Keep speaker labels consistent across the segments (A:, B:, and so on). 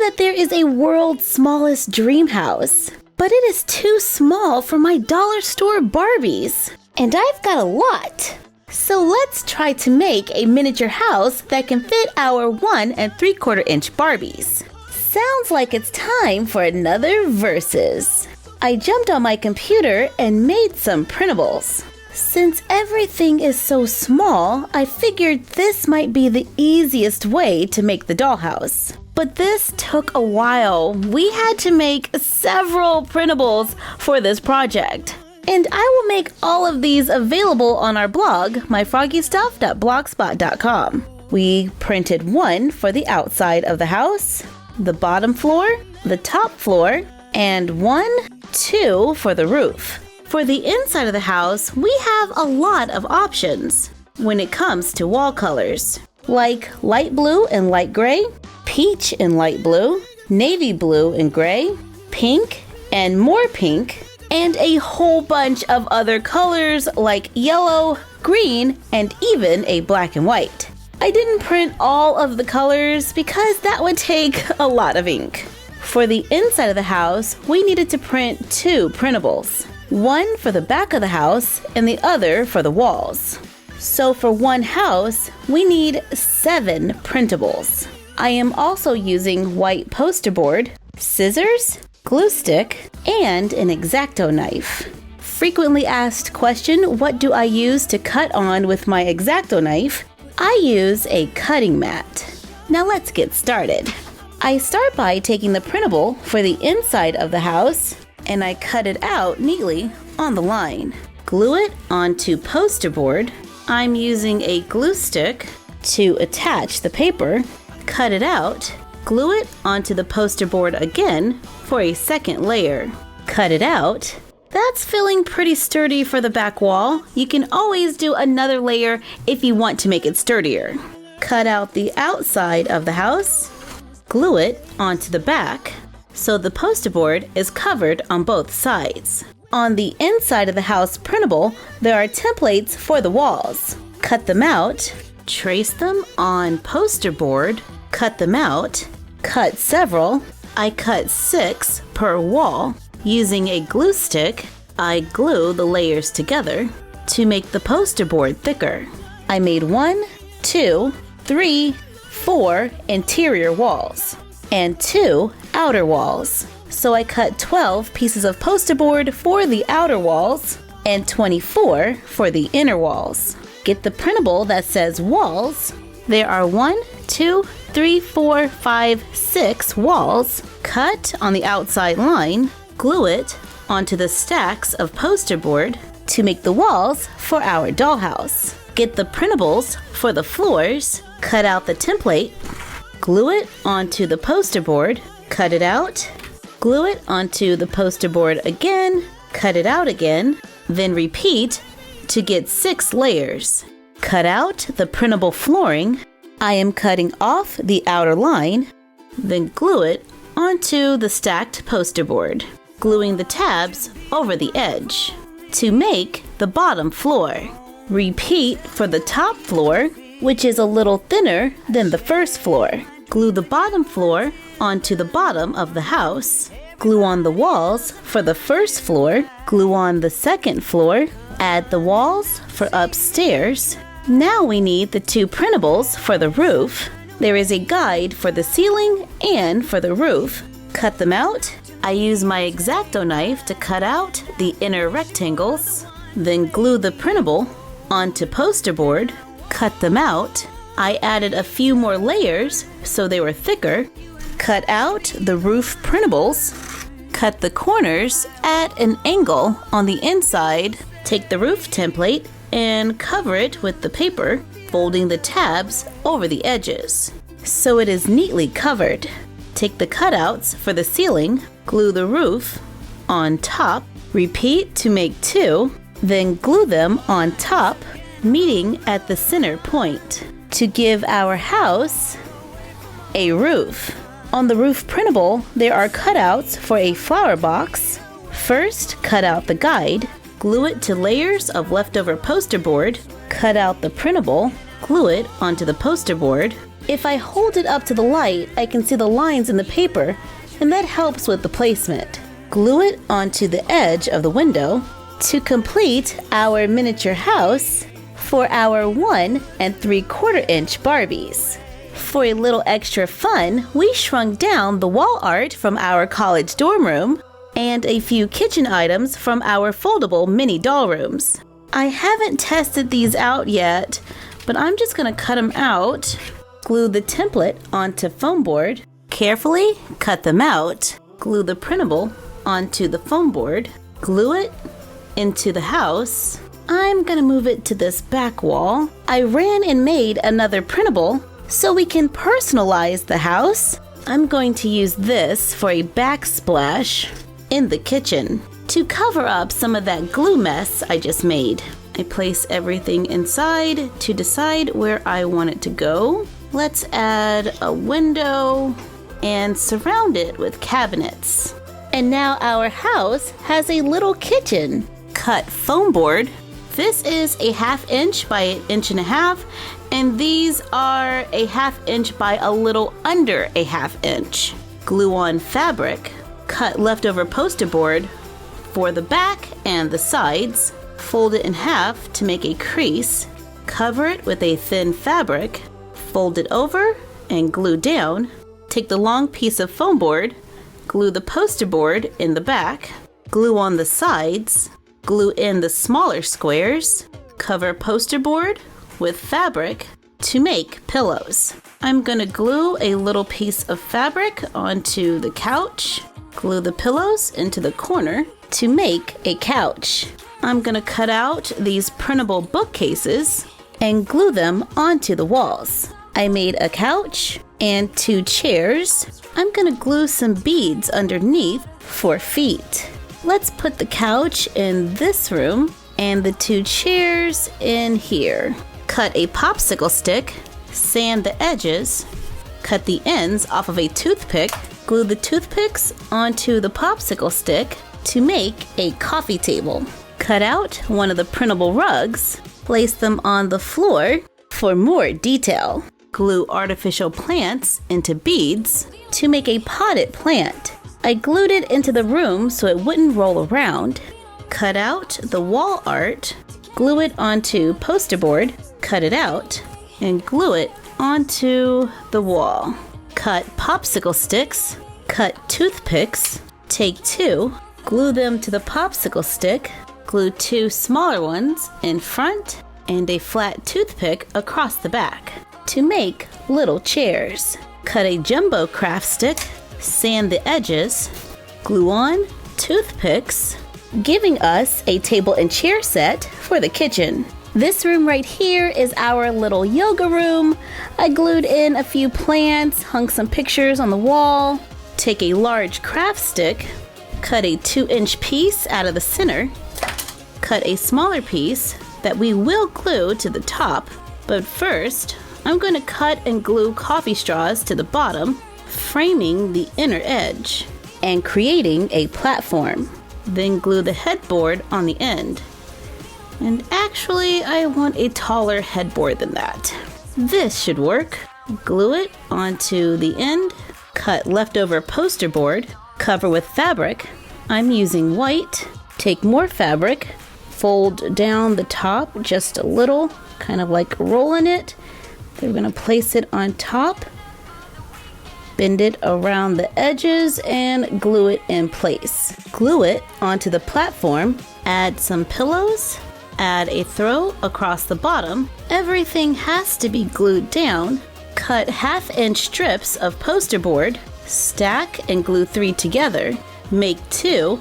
A: that there is a world's smallest dream house, but it is too small for my dollar store Barbies. And I've got a lot. So let's try to make a miniature house that can fit our 1 3/4 inch Barbies. Sounds like it's time for another Versus. I jumped on my computer and made some printables. Since everything is so small, I figured this might be the easiest way to make the dollhouse. But this took a while. We had to make several printables for this project. And I will make all of these available on our blog, myfroggystuff.blogspot.com. We printed one for the outside of the house, the bottom floor, the top floor, and 1, 2 for the roof. For the inside of the house, we have a lot of options when it comes to wall colors, like light blue and light gray, peach and light blue, navy blue and gray, pink and more pink, and a whole bunch of other colors like yellow, green, and even a black and white. I didn't print all of the colors because that would take a lot of ink. For the inside of the house, we needed to print 2 printables. One for the back of the house and the other for the walls. So for one house, we need 7 printables. I am also using white poster board, scissors, glue stick, and an X-Acto knife. Frequently asked question, what do I use to cut on with my X-Acto knife? I use a cutting mat. Now let's get started. I start by taking the printable for the inside of the house and I cut it out neatly on the line. Glue it onto poster board. I'm using a glue stick to attach the paper. Cut it out. Glue it onto the poster board again for a second layer. Cut it out. That's feeling pretty sturdy for the back wall. You can always do another layer if you want to make it sturdier. Cut out the outside of the house. Glue it onto the back so the poster board is covered on both sides. On the inside of the house printable, there are templates for the walls. Cut them out. Trace them on poster board. Cut them out. Cut several. I cut 6 per wall. Using a glue stick, I glue the layers together to make the poster board thicker. I made 1, 2, 3, 4 interior walls and 2 outer walls. So I cut 12 pieces of poster board for the outer walls and 24 for the inner walls. Get the printable that says walls. There are 1, 2, 3, 4, 5, 6 walls. Cut on the outside line. Glue it onto the stacks of poster board to make the walls for our dollhouse. Get the printables for the floors. Cut out the template. Glue it onto the poster board. Cut it out. Glue it onto the poster board again. Cut it out again. Then repeat to get 6 layers. Cut out the printable flooring. I am cutting off the outer line. Then glue it onto the stacked poster board, gluing the tabs over the edge to make the bottom floor. Repeat for the top floor, which is a little thinner than the first floor. Glue the bottom floor onto the bottom of the house. Glue on the walls for the first floor. Glue on the second floor. Add the walls for upstairs. Now we need the 2 printables for the roof. There is a guide for the ceiling and for the roof. Cut them out. I use my X-Acto knife to cut out the inner rectangles. Then glue the printable onto poster board. Cut them out. I added a few more layers so they were thicker. Cut out the roof printables. Cut the corners at an angle on the inside. Take the roof template and cover it with the paper, folding the tabs over the edges so it is neatly covered. Take the cutouts for the ceiling, glue the roof on top, repeat to make 2, then glue them on top, meeting at the center point to give our house a roof. On the roof printable, there are cutouts for a flower box. First, cut out the guide. Glue it to layers of leftover poster board. Cut out the printable. Glue it onto the poster board. If I hold it up to the light, I can see the lines in the paper, and that helps with the placement. Glue it onto the edge of the window to complete our miniature house for our 1 3/4 inch Barbies. For a little extra fun, we shrunk down the wall art from our college dorm room and a few kitchen items from our foldable mini doll rooms. I haven't tested these out yet, but I'm just going to cut them out. Glue the template onto foam board. Carefully cut them out. Glue the printable onto the foam board. Glue it into the house. I'm going to move it to this back wall. I ran and made another printable so we can personalize the house. I'm going to use this for a backsplash in the kitchen to cover up some of that glue mess I just made. I place everything inside to decide where I want it to go. Let's add a window and surround it with cabinets. And now our house has a little kitchen. Cut foam board. This is a 1/2 inch by 1.5 inches, and these are a 1/2 inch by a little under a 1/2 inch. Glue on fabric. Cut leftover poster board for the back and the sides. Fold it in half to make a crease. Cover it with a thin fabric. Fold it over and glue down. Take the long piece of foam board. Glue the poster board in the back. Glue on the sides. Glue in the smaller squares. Cover poster board with fabric to make pillows. I'm going to glue a little piece of fabric onto the couch. Glue the pillows into the corner to make a couch. I'm going to cut out these printable bookcases and glue them onto the walls. I made a couch and 2 chairs. I'm going to glue some beads underneath for feet. Let's put the couch in this room and the 2 chairs in here. Cut a popsicle stick, sand the edges, cut the ends off of a toothpick, glue the toothpicks onto the popsicle stick to make a coffee table. Cut out one of the printable rugs, place them on the floor for more detail. Glue artificial plants into beads to make a potted plant. I glued it into the room so it wouldn't roll around. Cut out the wall art, glue it onto poster board, cut it out, and glue it onto the wall. Cut popsicle sticks, cut toothpicks, take 2, glue them to the popsicle stick, glue 2 smaller ones in front, and a flat toothpick across the back to make little chairs. Cut a jumbo craft stick, sand the edges, glue on toothpicks, giving us a table and chair set for the kitchen. This room right here is our little yoga room. I glued in a few plants, hung some pictures on the wall. Take a large craft stick, cut a 2-inch piece out of the center, cut a smaller piece that we will glue to the top, but first I'm going to cut and glue coffee straws to the bottom, framing the inner edge and creating a platform. Then glue the headboard on the end. And actually, I want a taller headboard than that. This should work. Glue it onto the end, cut leftover poster board, cover with fabric. I'm using white. Take more fabric, fold down the top just a little, kind of like rolling it. Then we're going to place it on top, bend it around the edges, and glue it in place. Glue it onto the platform, add some pillows, add a throw across the bottom. Everything has to be glued down. Cut 1/2-inch strips of poster board, stack and glue 3 together. Make 2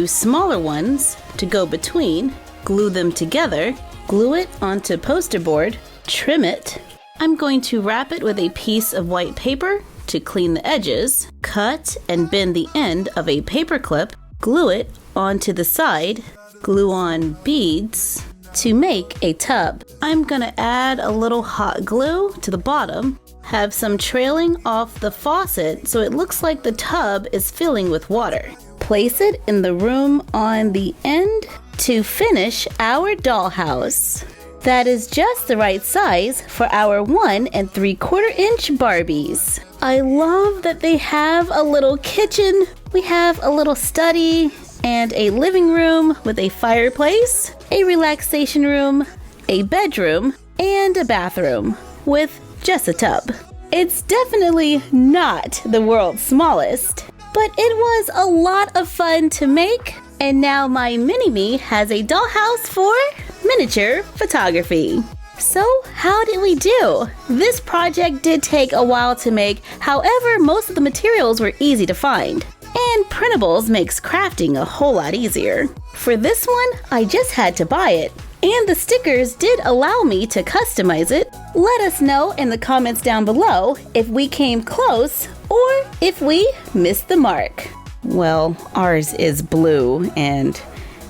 A: smaller ones to go between, glue them together, glue it onto poster board, trim it. I'm going to wrap it with a piece of white paper to clean the edges, cut and bend the end of a paper clip, glue it onto the side, glue on beads to make a tub. I'm gonna add a little hot glue to the bottom, have some trailing off the faucet so it looks like the tub is filling with water. Place it in the room on the end to finish our dollhouse. That is just the right size for our 1 3/4-inch Barbies. I love that they have a little kitchen. We have a little study and a living room with a fireplace, a relaxation room, a bedroom, and a bathroom with just a tub. It's definitely not the world's smallest, but it was a lot of fun to make, and now my mini-me has a dollhouse for miniature photography. So how did we do? This project did take a while to make, however, most of the materials were easy to find. And printables makes crafting a whole lot easier. For this one, I just had to buy it. And the stickers did allow me to customize it. Let us know in the comments down below if we came close or if we missed the mark. Well, ours is blue and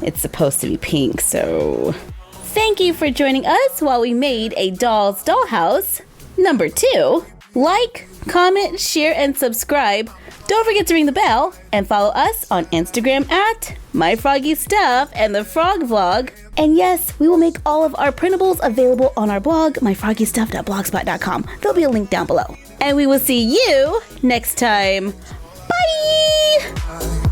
A: it's supposed to be pink, so... Thank you for joining us while we made a dollhouse. Number 2, like, comment, share, and subscribe. Don't forget to ring the bell and follow us on Instagram at MyFroggyStuff and the Frog Vlog. And yes, we will make all of our printables available on our blog, myfroggystuff.blogspot.com. There'll be a link down below. And we will see you next time. Bye!